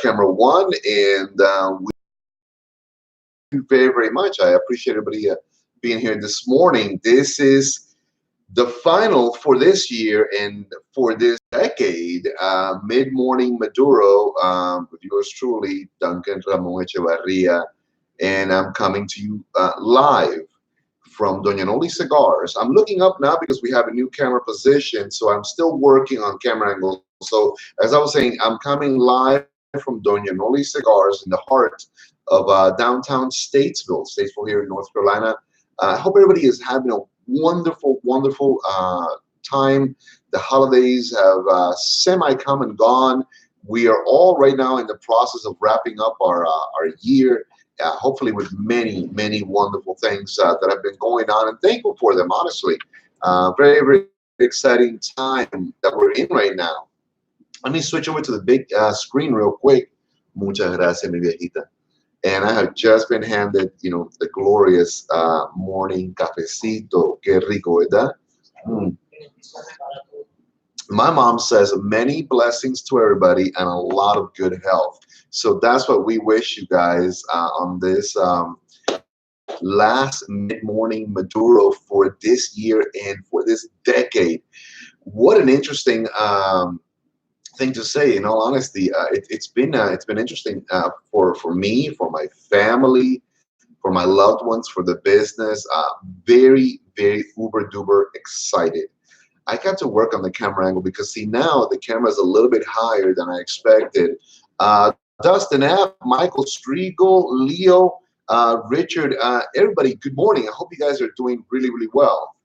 camera one, and we thank you very, very much. I appreciate everybody being here this morning. This is the final for this year and for this decade. Mid Morning Maduro, with yours truly, Duncan Ramon Echevarria, and I'm coming to you live from Doña Noli Cigars. I'm looking up now because we have a new camera position, so I'm still working on camera angles. So as I was saying, I'm coming live from Doña Noli Cigars in the heart of downtown Statesville here in North Carolina. I hope everybody is having a wonderful, wonderful time. The holidays have semi come and gone. We are all right now in the process of wrapping up our year. Hopefully with many, many wonderful things that have been going on, and thankful for them, honestly. Very, very exciting time that we're in right now. Let me switch over to the big screen real quick. Muchas gracias, mi viejita. And I have just been handed, the glorious morning cafecito. Qué rico, ¿verdad? Mm. My mom says many blessings to everybody and a lot of good health. So that's what we wish you guys on this last mid-morning Maduro for this year and for this decade. What an interesting thing to say. In all honesty, it's been interesting for me, for my family, for my loved ones, for the business. Very, very uber duper excited. I got to work on the camera angle because see now the camera is a little bit higher than I expected. Dustin F, Michael Striegel, Leo, Richard, everybody, good morning. I hope you guys are doing really, really well.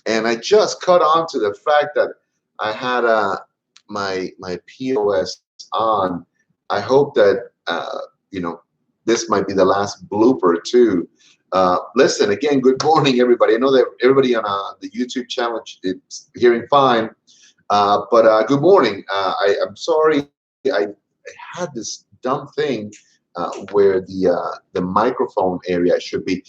And I just caught on to the fact that I had my POS on. I hope that this might be the last blooper too. Listen, again, good morning, everybody. I know that everybody on the YouTube channel is hearing fine, but good morning. I'm sorry, I had this dumb thing where the microphone area should be.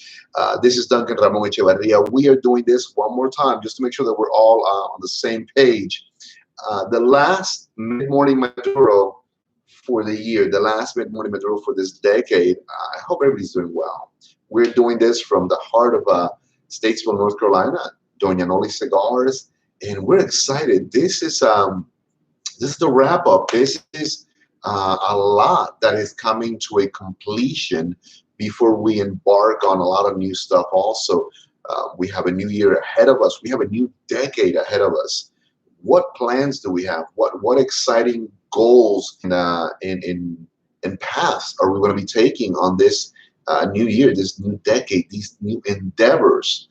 This is Duncan Ramon Echevarria. We are doing this one more time just to make sure that we're all on the same page. The last mid-morning Maduro for the year, the last mid-morning Maduro for this decade. I hope everybody's doing well. We're doing this from the heart of Statesville, North Carolina, Doña Noli Cigars, and we're excited. This is the wrap up. This is a lot that is coming to a completion before we embark on a lot of new stuff. Also, we have a new year ahead of us. We have a new decade ahead of us. What plans do we have? What exciting goals and paths are we going to be taking on this new year, this new decade, these new endeavors?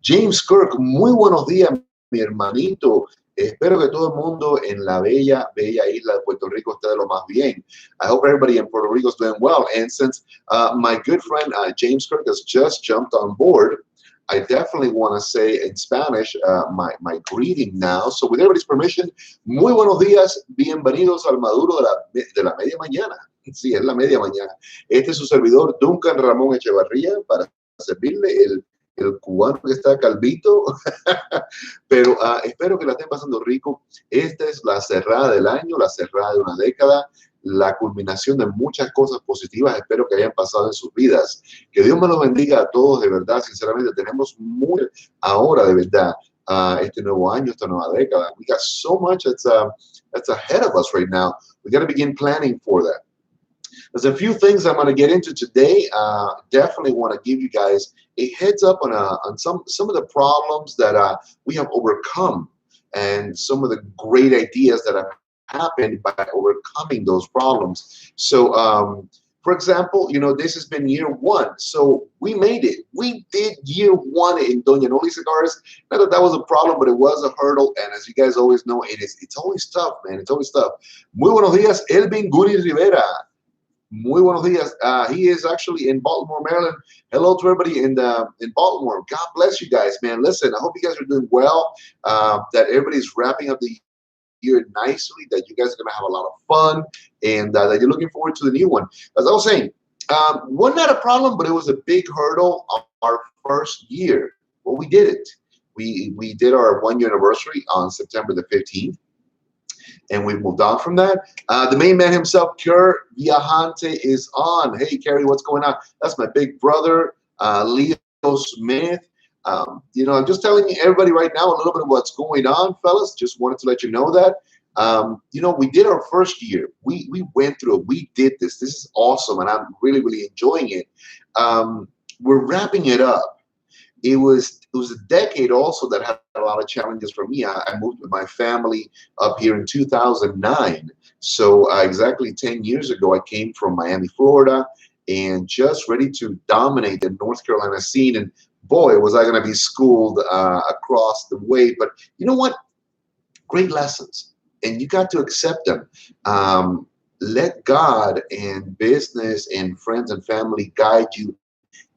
James Kirk, muy buenos días, mi hermanito. Espero que todo el mundo en la bella, bella isla de Puerto Rico esté de lo más bien. I hope everybody in Puerto Rico is doing well. And since my good friend James Kirk has just jumped on board, I definitely want to say in Spanish my greeting now. So with everybody's permission, muy buenos días, bienvenidos al Maduro de la media mañana. Sí, es la media mañana. Este es su servidor, Duncan Ramón Echevarría, para servirle el cubano que está calvito. Pero espero que la estén pasando rico. Esta es la cerrada del año, la cerrada de una década, la culminación de muchas cosas positivas. Espero que hayan pasado en sus vidas. Que Dios me los bendiga a todos, de verdad. Sinceramente, tenemos muy ahora, de verdad, este nuevo año, esta nueva década. We got so much that's ahead of us right now. We got to begin planning for that. There's a few things I'm going to get into today. Definitely want to give you guys a heads up on some of the problems that we have overcome and some of the great ideas that have happened by overcoming those problems. So, for example, this has been year one. So we made it. We did year one in Doña Noli Cigars. Not that was a problem, but it was a hurdle. And as you guys always know, it's always tough, man. It's always tough. Muy buenos días, Elvin Guri Rivera. Muy buenos días. He is actually in Baltimore, Maryland. Hello to everybody in Baltimore. God bless you guys, man. Listen, I hope you guys are doing well, that everybody's wrapping up the year nicely, that you guys are going to have a lot of fun, and that you're looking forward to the new one. As I was saying, wasn't that a problem, but it was a big hurdle on our first year. Well, we did it. We did our 1 year anniversary on September the 15th. and we've moved on from that. The main man himself, Kerr Viajante, is on. Hey, Kerry, what's going on? That's my big brother, Leo Smith. I'm just telling you, everybody right now, a little bit of what's going on, fellas. Just wanted to let you know that. We did our first year. We went through it. We did this. This is awesome, and I'm really, really enjoying it. We're wrapping it up. It was a decade also that had a lot of challenges for me. I moved with my family up here in 2009. So exactly 10 years ago, I came from Miami, Florida, and just ready to dominate the North Carolina scene. And boy, was I going to be schooled across the way. But you know what? Great lessons, and you got to accept them. Let God and business and friends and family guide you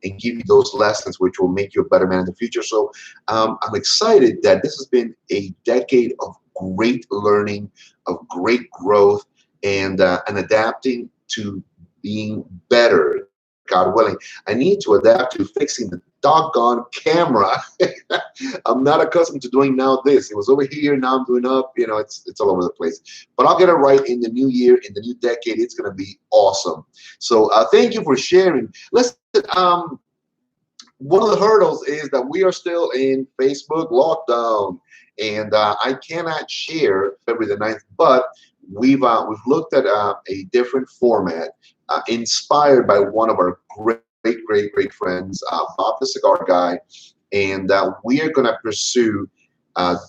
and give you those lessons, which will make you a better man in the future. So I'm excited that this has been a decade of great learning, of great growth, and adapting to being better, God willing. I need to adapt to fixing the doggone camera. I'm not accustomed to doing now this. It was over here, now I'm doing up. It's all over the place. But I'll get it right in the new year, in the new decade. It's going to be awesome. So thank you for sharing. Listen, one of the hurdles is that we are still in Facebook lockdown, and I cannot share February the 9th, but we've looked at a different format inspired by one of our great friends, Bob the Cigar Guy, and we are going to pursue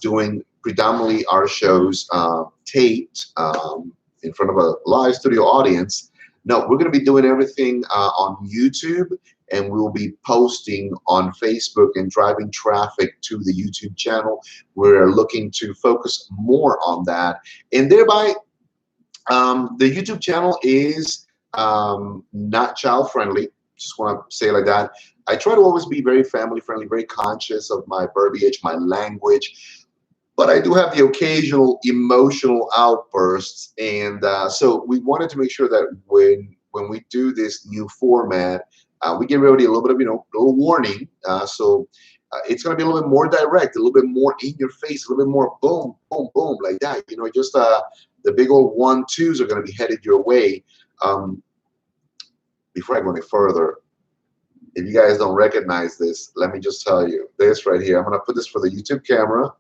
doing predominantly our shows taped in front of a live studio audience. No, we're going to be doing everything on YouTube, and we'll be posting on Facebook and driving traffic to the YouTube channel. We're looking to focus more on that, and thereby the YouTube channel is not child friendly. Just want to say it like that. I try to always be very family friendly, very conscious of my verbiage, my language, but I do have the occasional emotional outbursts, and so we wanted to make sure that when we do this new format, we give everybody a little bit of a little warning. So it's going to be a little bit more direct, a little bit more in your face, a little bit more boom, boom, boom, like that. Just the big old 1-2s are going to be headed your way. Before I go any further, if you guys don't recognize this, let me just tell you this right here. I'm going to put this for the YouTube camera,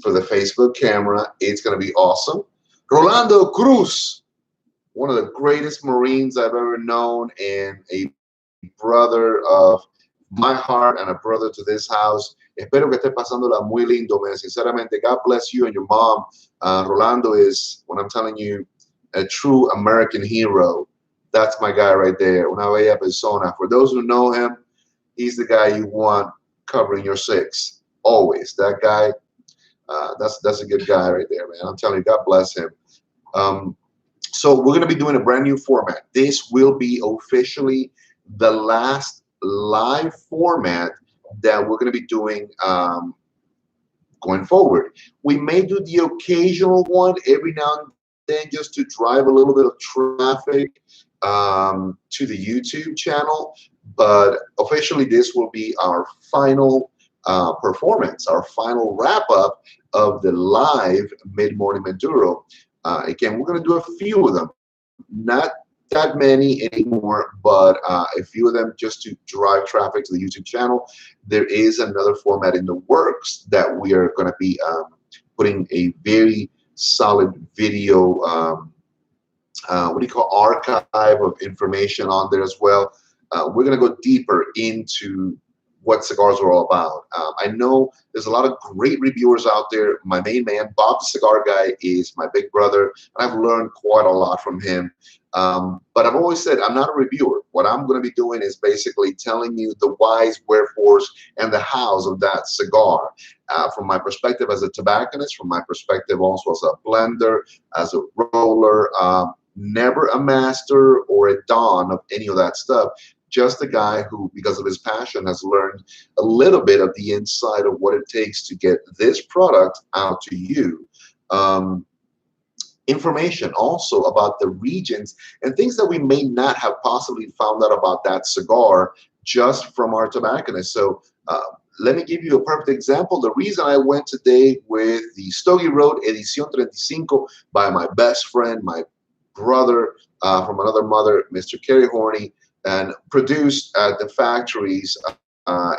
for the Facebook camera. It's going to be awesome. Rolando Cruz, one of the greatest Marines I've ever known, and a brother of my heart and a brother to this house. Espero que esté pasándola muy lindo, man. Sinceramente, God bless you and your mom. Rolando is, when I'm telling you, a true American hero. That's my guy right there. Una bella persona. For those who know him, he's the guy you want covering your six. Always. That guy, that's a good guy right there, man. I'm telling you, God bless him. So we're going to be doing a brand new format. This will be officially the last live format that we're going to be doing going forward. We may do the occasional one every now and then just to drive a little bit of traffic to the YouTube channel, but officially this will be our final performance, our final wrap-up of the live Mid-Morning Maduro. Again, we're going to do a few of them, not that many anymore, but a few of them just to drive traffic to the YouTube channel. There is another format in the works that we are going to be putting a very solid video, what do you call, archive of information on there as well. We're going to go deeper into what cigars are all about. I know there's a lot of great reviewers out there. My main man, Bob the Cigar Guy, is my big brother. I've learned quite a lot from him. But I've always said I'm not a reviewer. What I'm going to be doing is basically telling you the whys, wherefores, and the hows of that cigar. From my perspective as a tobacconist, from my perspective also as a blender, as a roller, never a master or a don of any of that stuff. Just a guy who, because of his passion, has learned a little bit of the inside of what it takes to get this product out to you. Information also about the regions and things that we may not have possibly found out about that cigar just from our tobacconists. So let me give you a perfect example. The reason I went today with the Stogie Road Edición 35 by my best friend, my brother from another mother, Mr. Kerry Horney, and produced at the factories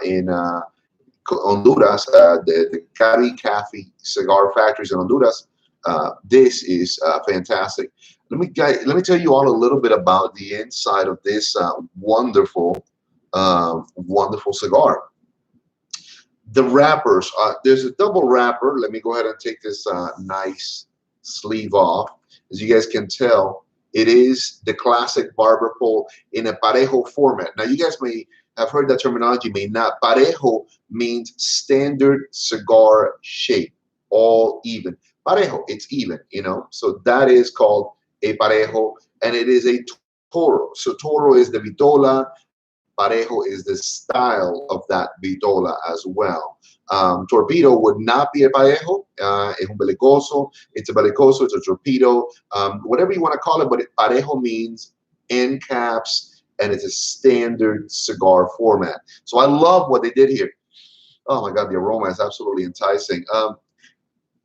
in Honduras, the Cari Cafe cigar factories in Honduras. This is fantastic. Let me tell you all a little bit about the inside of this wonderful cigar. The wrappers, there's a double wrapper. Let me go ahead and take this nice sleeve off. As you guys can tell, it is the classic barber pole in a parejo format. Now, you guys may have heard that terminology, may not. Parejo means standard cigar shape, all even. Parejo, it's even, So that is called a parejo, and it is a toro. So toro is the vitola, parejo is the style of that vitola as well. Torpedo would not be a parejo. Es un belicoso. It's a belicoso. It's a torpedo. Whatever you want to call it, but parejo means end caps, and it's a standard cigar format. So I love what they did here. Oh my God, the aroma is absolutely enticing.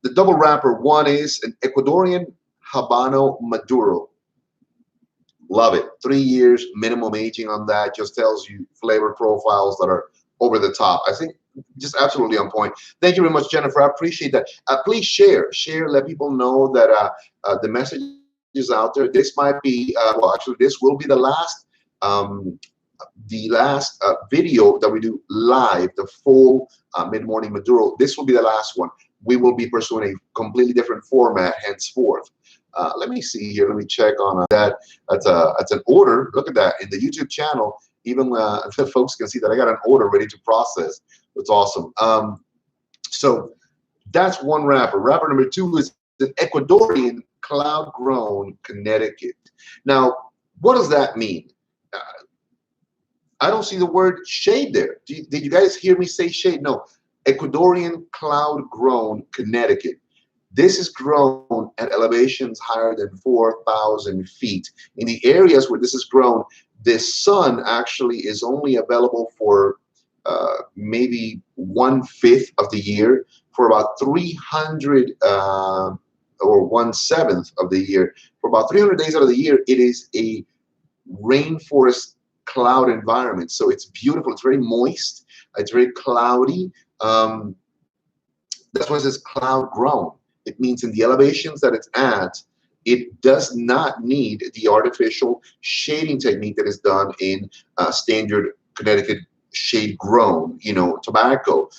The double wrapper, one is an Ecuadorian Habano Maduro. Love it. 3 years minimum aging on that. Just tells you flavor profiles that are over the top. I think just absolutely on point. Thank you very much, Jennifer. I appreciate that. Please share. Let people know that the message is out there. This might be, well, actually, this will be um, the last video that we do live, the full mid-morning Maduro. This will be the last one. We will be pursuing a completely different format henceforth. Let me see here. Let me check on that. That's an order. Look at that in the YouTube channel. Even the folks can see that I got an order ready to process. That's awesome. So that's one wrapper. Wrapper number two is an Ecuadorian cloud-grown Connecticut. Now, what does that mean? I don't see the word shade there. Did you guys hear me say shade? No. Ecuadorian cloud-grown Connecticut. This is grown at elevations higher than 4,000 feet. In the areas where this is grown, the sun actually is only available for maybe 1/5 of the year, for about 300 or 1/7 of the year. For about 300 days out of the year, it is a rainforest cloud environment. So it's beautiful. It's very moist. It's very cloudy. That's why it says cloud grown. It means in the elevations that it's at, it does not need the artificial shading technique that is done in standard Connecticut shade grown, tobacco.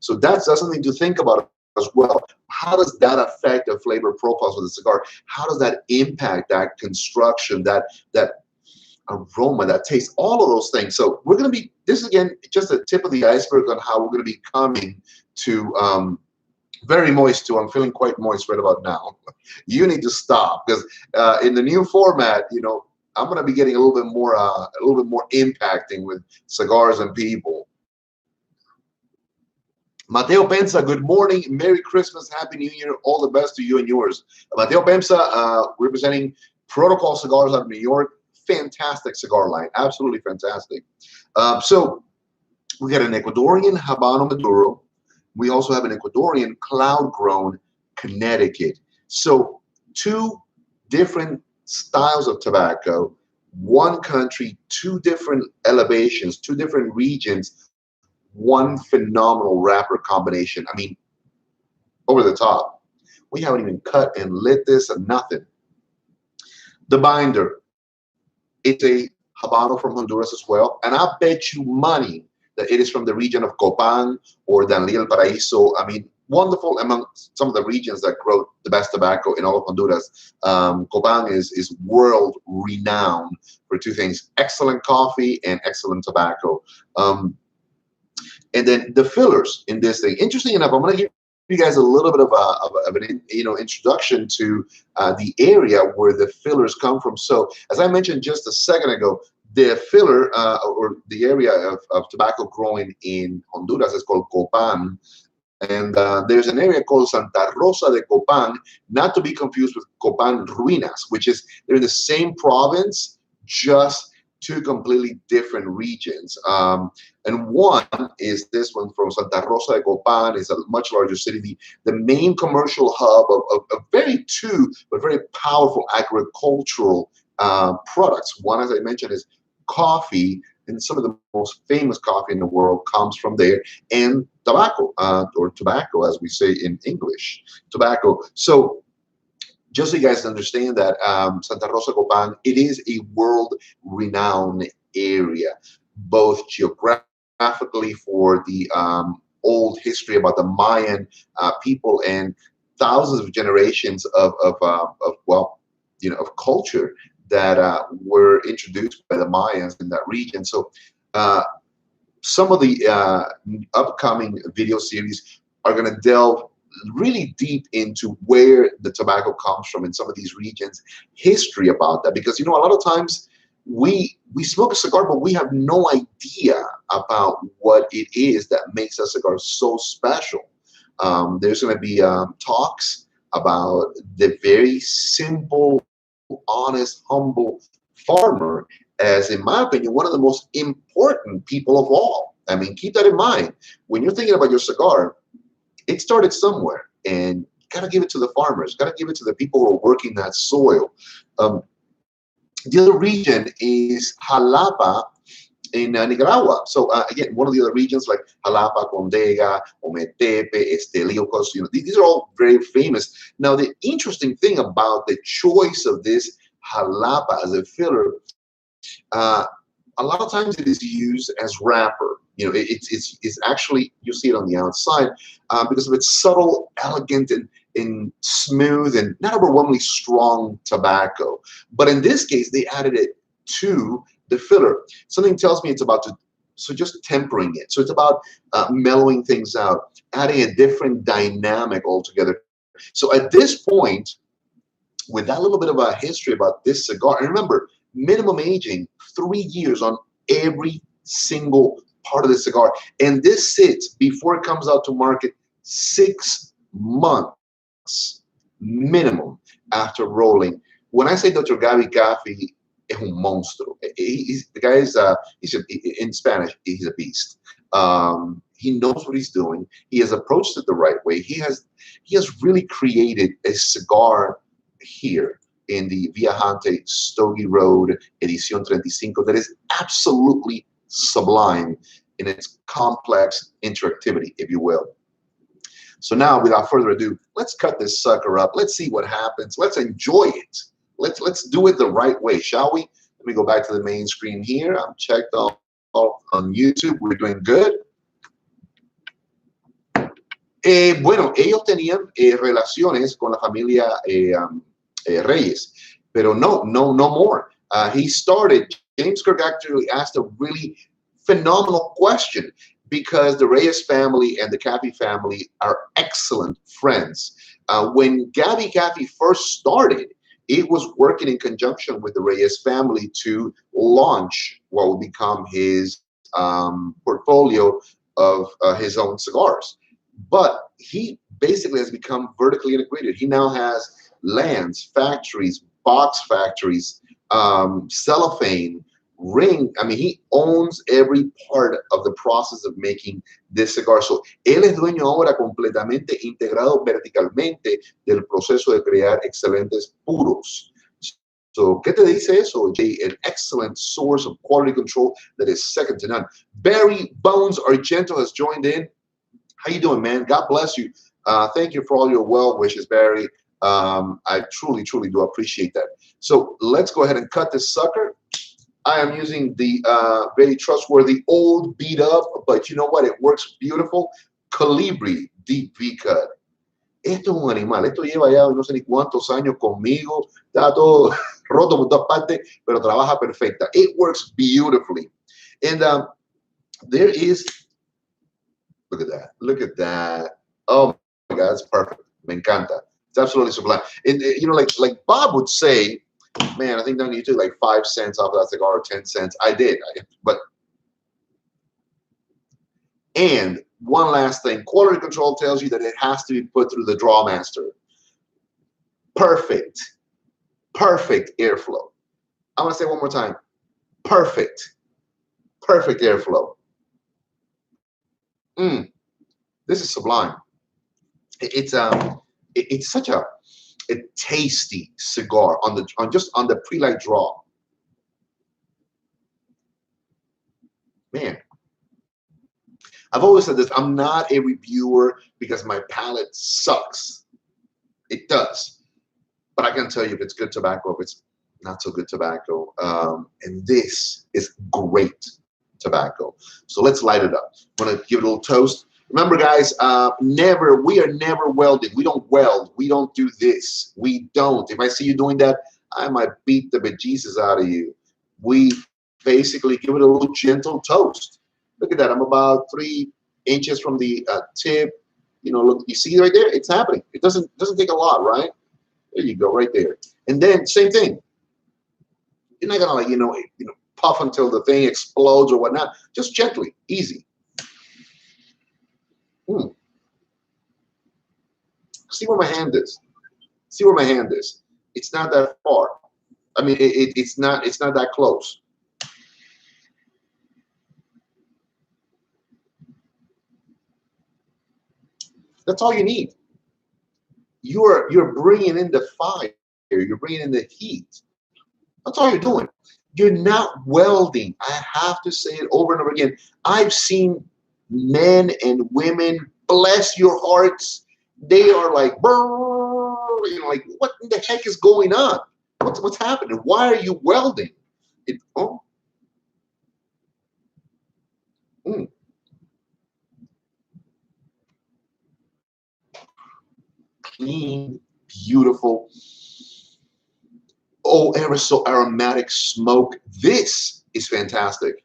So that's something to think about as well. How does that affect the flavor profiles of the cigar? How does that impact that construction, that aroma, that taste, all of those things? So we're going to be, this is again just the tip of the iceberg on how we're going to be coming to very moist too. I'm feeling quite moist right about now. You need to stop, because in the new format, I'm going to be getting a little bit more impacting with cigars and people. Mateo Pensa, good morning, Merry Christmas, Happy New Year, all the best to you and yours. Mateo Pensa, representing Protocol Cigars out of New York. Fantastic cigar line, absolutely fantastic. So we got an Ecuadorian Habano Maduro. We also have an Ecuadorian cloud-grown Connecticut. So two different styles of tobacco, one country, two different elevations, two different regions, one phenomenal wrapper combination. I mean, over the top. We haven't even cut and lit this and nothing. The binder, it's a Habano from Honduras as well. And I bet you money that it is from the region of Copan or Danlí El Paraíso. I mean, wonderful among some of the regions that grow the best tobacco in all of Honduras. Copan is world renowned for two things: excellent coffee and excellent tobacco. And then the fillers in this thing. Interesting enough, I'm going to give you guys a little bit of an introduction to the area where the fillers come from. So as I mentioned just a second ago, the filler or the area of tobacco growing in Honduras is called Copan. And there's an area called Santa Rosa de Copan, not to be confused with Copan Ruinas, which is, they're in the same province, just two completely different regions. And one is this one from Santa Rosa de Copan. Is a much larger city, the main commercial hub of very two, but very powerful agricultural products. One, as I mentioned, is coffee, and some of the most famous coffee in the world comes from there, and tobacco, or tobacco, as we say in English, tobacco. So just so you guys understand that Santa Rosa Copan, it is a world-renowned area, both geographically for the old history about the Mayan people and thousands of generations of well, of culture that were introduced by the Mayans in that region. So some of the upcoming video series are going to delve really deep into where the tobacco comes from in some of these regions, history about that, because a lot of times we smoke a cigar, but we have no idea about what it is that makes a cigar so special. There's going to be talks about the very simple, honest, humble farmer as, in my opinion, one of the most important people of all. I mean, keep that in mind. When you're thinking about your cigar, it started somewhere, and you gotta give it to the farmers, gotta give it to the people who are working that soil. The other region is Jalapa in Nicaragua. So again, one of the other regions like Jalapa, Condega, Ometepe, Estelios, these are all very famous. Now, the interesting thing about the choice of this Jalapa as a filler, a lot of times it is used as wrapper. It's actually, you see it on the outside because of its subtle, elegant, and smooth and not overwhelmingly strong tobacco. But in this case, they added it to the filler. Something tells me it's about to, so just tempering it. So it's about mellowing things out, adding a different dynamic altogether. So at this point, with that little bit of a history about this cigar, and remember, minimum aging 3 years on every single part of the cigar, and this sits before it comes out to market 6 months minimum after rolling. When I say Dr. Gaby Caffey es un monstruo, the guy is in Spanish, he's a beast. He knows what he's doing. He has approached it the right way. He has really created a cigar here in the Viajante Stogie Road Edición 35 that is absolutely sublime in its complex interactivity, if you will. So now, without further ado, let's cut this sucker up. Let's see what happens. Let's enjoy it. Let's do it the right way, shall we? Let me go back to the main screen here. I'm checked off on YouTube. We're doing good. Bueno, ellos tenían relaciones con la familia Reyes, pero no more. He started, James Kirk actually asked a really phenomenal question, because the Reyes family and the Caffey family are excellent friends. When Gaby Caffey first started, it was working in conjunction with the Reyes family to launch what will become his portfolio of his own cigars. But he basically has become vertically integrated. He now has lands, factories, box factories, cellophane, ring. I mean, he owns every part of the process of making this cigar. So, él es dueño ahora completamente integrado verticalmente del proceso de crear excelentes puros. So, ¿qué te dice eso, Jay? An excellent source of quality control that is second to none. Barry Bones Argento has joined in. How you doing, man? God bless you. Thank you for all your well wishes, Barry. I truly do appreciate that. So let's go ahead and cut this sucker. I am using the very trustworthy old beat up, but you know what? It works beautiful. Colibri Deep V Cut. Esto es un animal. Esto lleva ya no sé ni cuántos años conmigo. Está todo roto por todas partes, pero trabaja perfecta. It works beautifully. And there is, look at that. Look at that. Oh my God, it's perfect. Me encanta. It's absolutely sublime. And like Bob would say, man, I think you took like 5 cents off that cigar, or 10 cents. I did. And one last thing, quality control tells you that it has to be put through the draw master. Perfect airflow. I'm gonna say one more time. Perfect, perfect airflow. This is sublime. It's it's such a tasty cigar on the just on the pre-light draw. Man, I've always said this. I'm not a reviewer because my palate sucks. It does. But I can tell you if it's good tobacco, if it's not so good tobacco. And this is great tobacco. So let's light it up. I'm going to give it a little toast. Remember, guys, we are never welding. We don't weld. We don't do this. We don't. If I see you doing that, I might beat the bejesus out of you. We basically give it a little gentle toast. Look at that. I'm about 3 inches from the tip. You know, look, you see right there? It's happening. It doesn't take a lot, right? There you go, right there. And then same thing. You're not gonna like puff until the thing explodes or whatnot. Just gently, easy. See where my hand is. See where my hand is. It's not that far. I mean, it's not that close. That's all you need. You're bringing in the fire. You're bringing in the heat. That's all you're doing. You're not welding. I have to say it over and over again. I've seen men and women, bless your hearts, they are like, like what in the heck is going on? What's happening? Why are you welding? Clean, beautiful. Oh, ever so aromatic smoke. This is fantastic.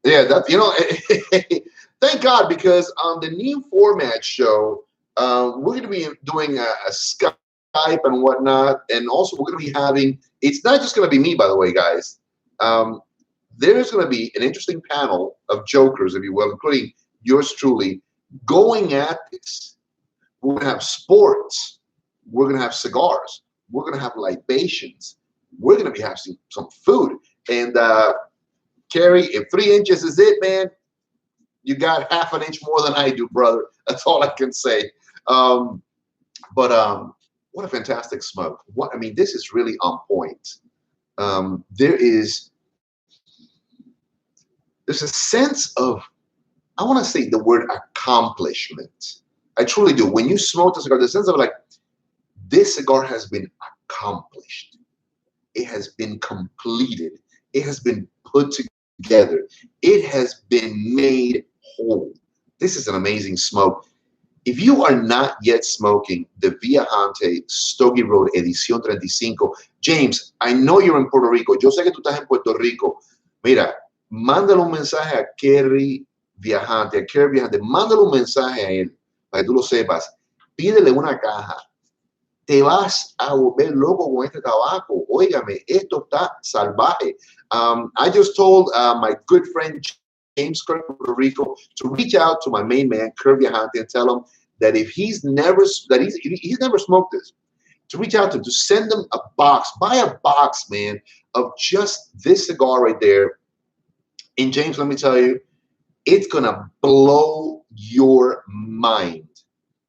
Yeah, thank God, because on the new format show, we're going to be doing a Skype and whatnot, and also we're going to be having. It's not just going to be me, by the way, guys. There's going to be an interesting panel of jokers, if you will, including yours truly, going at this. We're going to have sports. We're going to have cigars. We're going to have libations. We're going to be having some food. And Kerry, if 3 inches is it, man, you got half an inch more than I do, brother. That's all I can say. But what a fantastic smoke. I mean, this is really on point. There's a sense of, I want to say the word accomplishment. I truly do. When you smoke the cigar, the sense of like, this cigar has been accomplished. It has been completed. It has been put together. It has been made whole. This is an amazing smoke. If you are not yet smoking the Viajante Stogie Road Edición 35, James, I know you're in Puerto Rico. Yo sé que tú estás en Puerto Rico. Mira, mándale un mensaje a Kerry Viajante, mándale un mensaje a él para que tú lo sepas. Pídele una caja. Te vas a volver loco con este tabaco. Óigame, esto está salvaje. I just told my good friend James Kirk of Puerto Rico to reach out to my main man, Kurt Viajante, and tell him that if he's never smoked this, to reach out to him, to send him a box, buy a box, man, of just this cigar right there. And James, let me tell you, it's gonna blow your mind.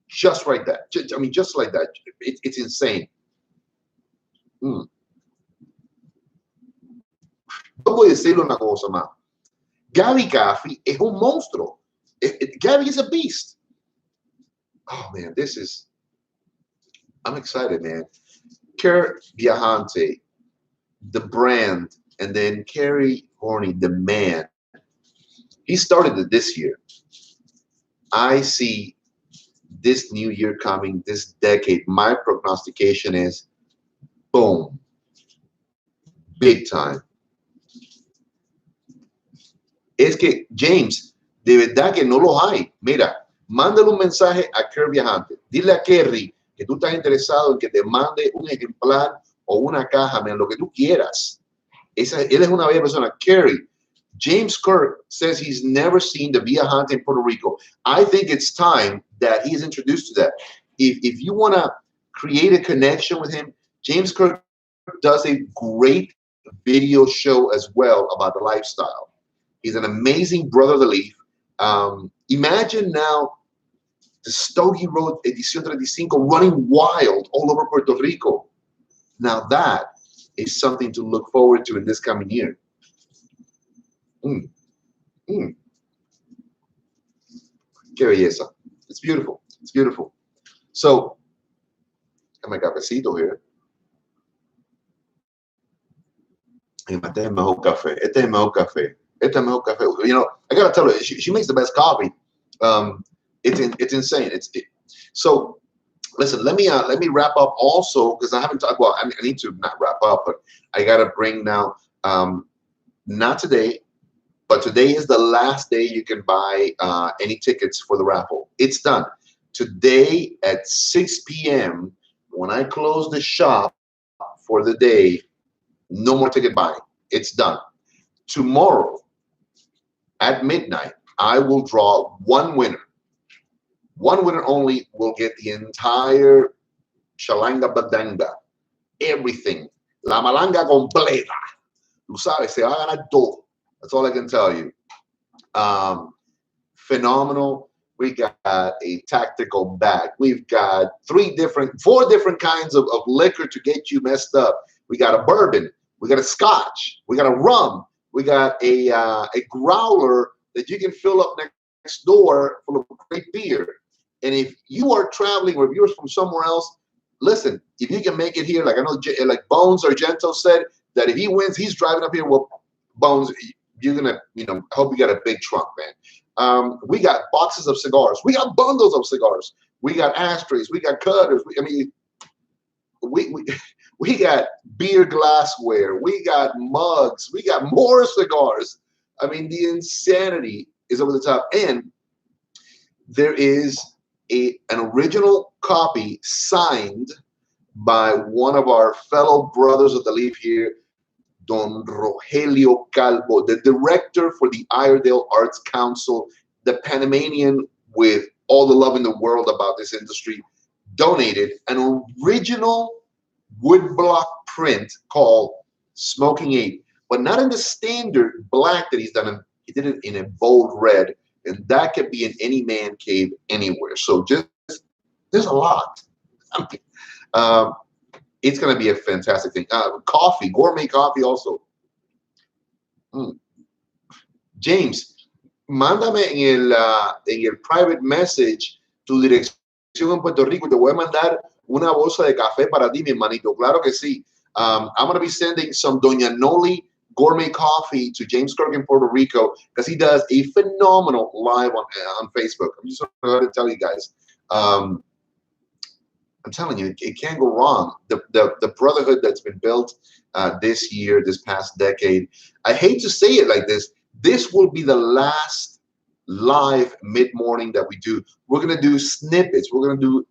Just like that. I mean, just like that. It's insane. Yo voy a decirle una cosa más. Gabby Coffee es un monstruo. Gabby is a beast. Oh, man, I'm excited, man. Kurt Viajante, the brand, and then Kerry Horney, the man. He started it this year. I see this new year coming, this decade, my prognostication is, boom, big time. Es que, James, de verdad que no los hay. Mira, mándale un mensaje a Kerry Viajante. Dile a Kerry que tú estás interesado en que te mande un ejemplar o una caja, man, lo que tú quieras. Él es una bella persona. Kerry, James Kirk says he's never seen the Viajante in Puerto Rico. I think it's time that he's introduced to that. If you want to create a connection with him, James Kirk does a great video show as well about the lifestyle. He's an amazing brother of the leaf. Imagine now the Stogie Road Edición 35 running wild all over Puerto Rico. Now that is something to look forward to in this coming year. Mm, mm. Qué belleza. It's beautiful. It's beautiful. So, got my cafecito here. Este es el mejor café. Este es el mejor café. Este es el mejor café. You know, I gotta tell her, she makes the best coffee. It's insane. So. Listen, let me wrap up also, because I haven't talked. Well, I need to not wrap up, but I gotta bring now. Not today, but today is the last day you can buy any tickets for the raffle. It's done today at 6 p.m. When I close the shop for the day, no more ticket buying. It's done. Tomorrow at midnight, I will draw one winner. One winner only will get the entire Shalanga Badanga, everything. La malanga completa. Tú sabes, se va a ganar todo. That's all I can tell you. Phenomenal. We got a tactical bag. We've got four different kinds of liquor to get you messed up. We got a bourbon. We got a scotch. We got a rum. We got a growler that you can fill up next door full of great beer. And if you are traveling or if you're from somewhere else, listen, if you can make it here, like I know, like Bones Argento said, that if he wins, he's driving up here. Well, Bones, you're going to, I hope you got a big trunk, man. We got boxes of cigars. We got bundles of cigars. We got ashtrays. We got cutters. We got beer glassware. We got mugs. We got more cigars. I mean, the insanity is over the top. And there is an original copy signed by one of our fellow brothers of the leaf here, Don Rogelio Calvo, the director for the Iredale Arts Council, the Panamanian with all the love in the world about this industry, donated an original woodblock print called Smoking Eight, but not in the standard black that he's done. He did it in a bold red. And that could be in any man cave anywhere. So there's a lot. It's going to be a fantastic thing. Coffee, gourmet coffee also. James, mándame en el private message tu dirección en Puerto Rico. Te voy a mandar una bolsa de café para ti, mi hermanito. Claro que sí. I'm going to be sending some Doña Noli gourmet coffee to James Kirk in Puerto Rico, because he does a phenomenal live on Facebook. I'm just going to tell you guys. I'm telling you, it can't go wrong. The brotherhood that's been built this year, this past decade. I hate to say it like this. This will be the last live mid-morning that we do. We're going to do snippets. We're going to do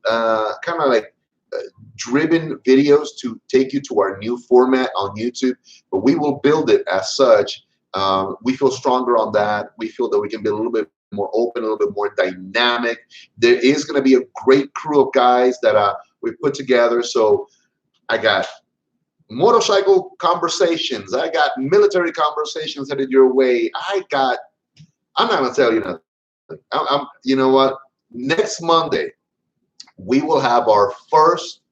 kind of like driven videos to take you to our new format on YouTube, but we will build it as such. We feel stronger on that. We feel that we can be a little bit more open, a little bit more dynamic. There is going to be a great crew of guys that we put together. So I got motorcycle conversations. I got military conversations headed your way. I'm not going to tell you nothing. You know what? Next Monday, we will have our first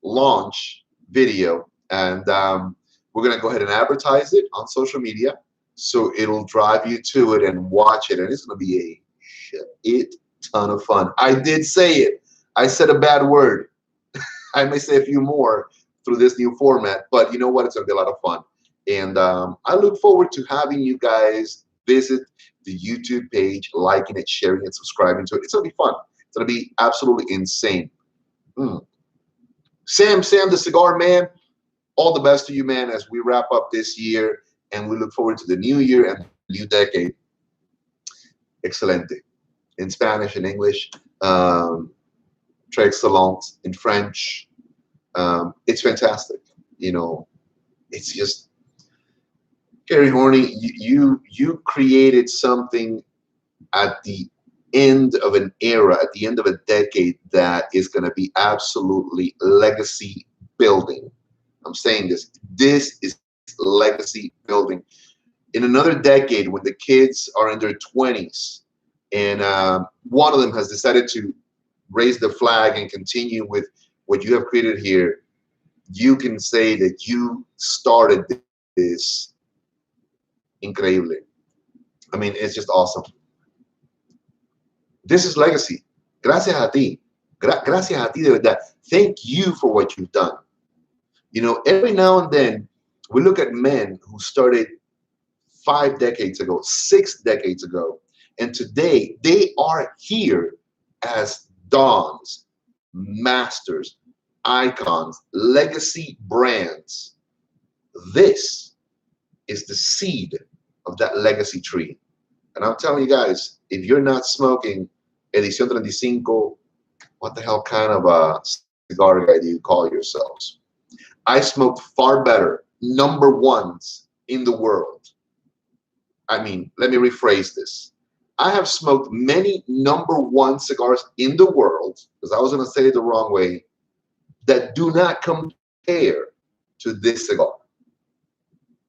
launch video, and we're going to go ahead and advertise it on social media, so it'll drive you to it and watch it, and it's going to be a ton of fun. I did say it. I said a bad word. I may say a few more through this new format, but you know what? It's going to be a lot of fun, and I look forward to having you guys visit the YouTube page, liking it, sharing it, subscribing to it. It's going to be fun. It's going to be absolutely insane. Sam, the cigar man, all the best to you, man, as we wrap up this year and we look forward to the new year and the new decade. Excelente. In Spanish and English, très excellent in French. It's fantastic. It's just, Gary Horney, you created something at the end of an era, at the end of a decade, that is going to be absolutely legacy building. I'm saying this. This is legacy building. In another decade, when the kids are in their 20s, and one of them has decided to raise the flag and continue with what you have created here, you can say that you started this increíble. I mean, it's just awesome. This is legacy. Gracias a ti. Gracias a ti de verdad. Thank you for what you've done. You know, every now and then we look at men who started 5 decades ago, 6 decades ago, and today they are here as dons, masters, icons, legacy brands. This is the seed of that legacy tree. And I'm telling you guys, if you're not smoking Edición 35, what the hell kind of a cigar guy do you call yourselves? I smoked far better number ones in the world. I mean, let me rephrase this. I have smoked many number one cigars in the world, because I was going to say it the wrong way, that do not compare to this cigar.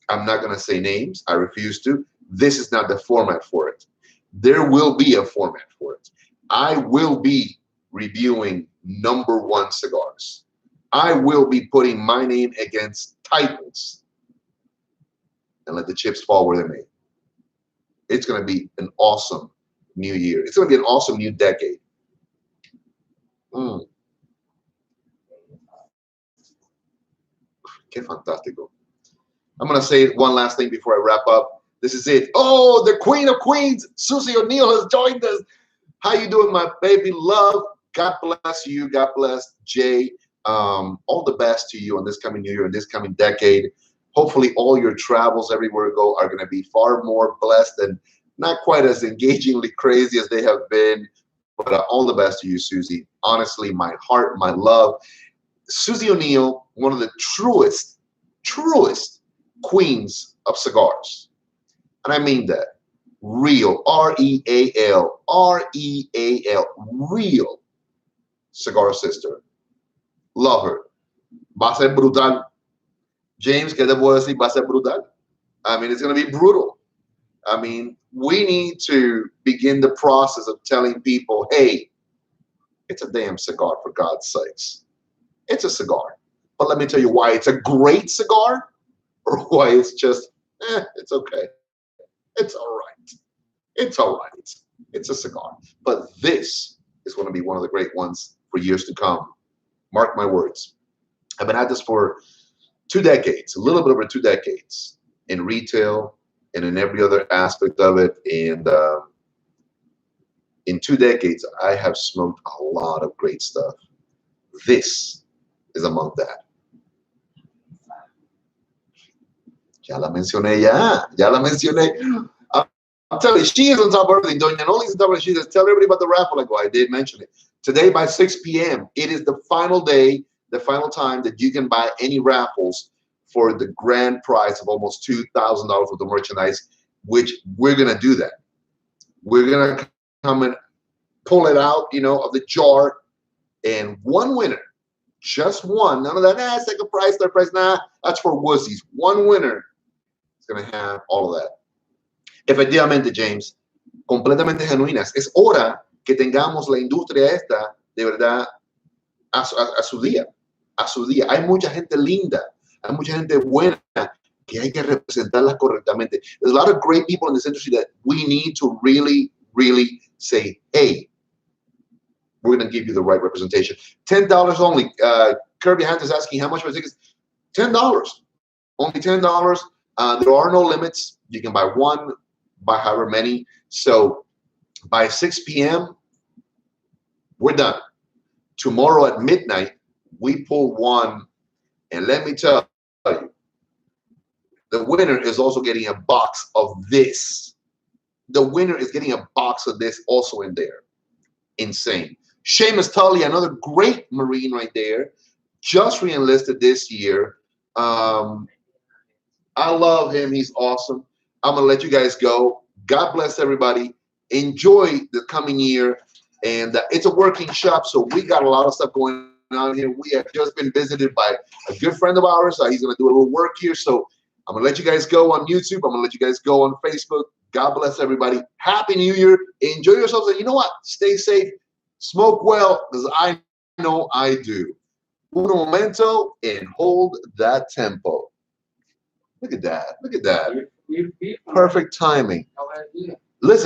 I'm not going to say names. I refuse to. This is not the format for it. There will be a format for it. I will be reviewing number one cigars. I will be putting my name against titans and let the chips fall where they may. It's going to be an awesome new year. It's going to be an awesome new decade. Qué fantástico. I'm going to say one last thing before I wrap up. This is it. Oh, the Queen of Queens, Susie O'Neill, has joined us. How you doing, my baby love? God bless you. God bless Jay. All the best to you on this coming new year and this coming decade. Hopefully all your travels everywhere you go are going to be far more blessed and not quite as engagingly crazy as they have been. But all the best to you, Susie. Honestly, my heart, my love. Susie O'Neill, one of the truest queens of cigars. And I mean that. Real, R-E-A-L, R-E-A-L, real cigar sister. Love her. Va a ser brutal. James, ¿qué te puedo decir? Va a ser brutal. I mean, it's going to be brutal. I mean, we need to begin the process of telling people, hey, it's a damn cigar, for God's sakes. It's a cigar. But let me tell you why it's a great cigar or why it's just, it's okay. It's all right. It's all right. It's a cigar. But this is going to be one of the great ones for years to come. Mark my words. I've been at this for 2 decades, a little bit over 2 decades in retail and in every other aspect of it. And in 2 decades, I have smoked a lot of great stuff. This is among that. Ya la mencioné, ya la mencioné. I'm telling you, she is on top of everything. Doña Noli's on top of it. She says, tell everybody about the raffle. I go, I did mention it. Today by 6 p.m., it is the final day, the final time that you can buy any raffles for the grand prize of almost $2,000 worth of merchandise, which we're going to do that. We're going to come and pull it out, you know, of the jar, and one winner, just one, none of that, second prize, third prize, nah, that's for wussies. One winner is going to have all of that. Efectivamente, James, completamente genuinas. Es hora que tengamos la industria esta, de verdad, a su día, a su día. Hay mucha gente linda, hay mucha gente buena que hay que representarlas correctamente. There's a lot of great people in this industry that we need to really, really say, hey, we're going to give you the right representation. $10 only. Kirby Hunt is asking how much for tickets. $10. Only $10. There are no limits. You can buy one, buy however many. So by 6 p.m., we're done. Tomorrow at midnight, we pull one. And let me tell you, the winner is also getting a box of this. The winner is getting a box of this also in there. Insane. Seamus Tully, another great Marine right there, just re-enlisted this year. I love him. He's awesome. I'm going to let you guys go. God bless everybody. Enjoy the coming year. And it's a working shop, so we got a lot of stuff going on here. We have just been visited by a good friend of ours. He's going to do a little work here. So I'm going to let you guys go on YouTube. I'm going to let you guys go on Facebook. God bless everybody. Happy New Year. Enjoy yourselves. And you know what? Stay safe. Smoke well, because I know I do. Uno momento and hold that tempo. Look at that. Look at that. Perfect timing.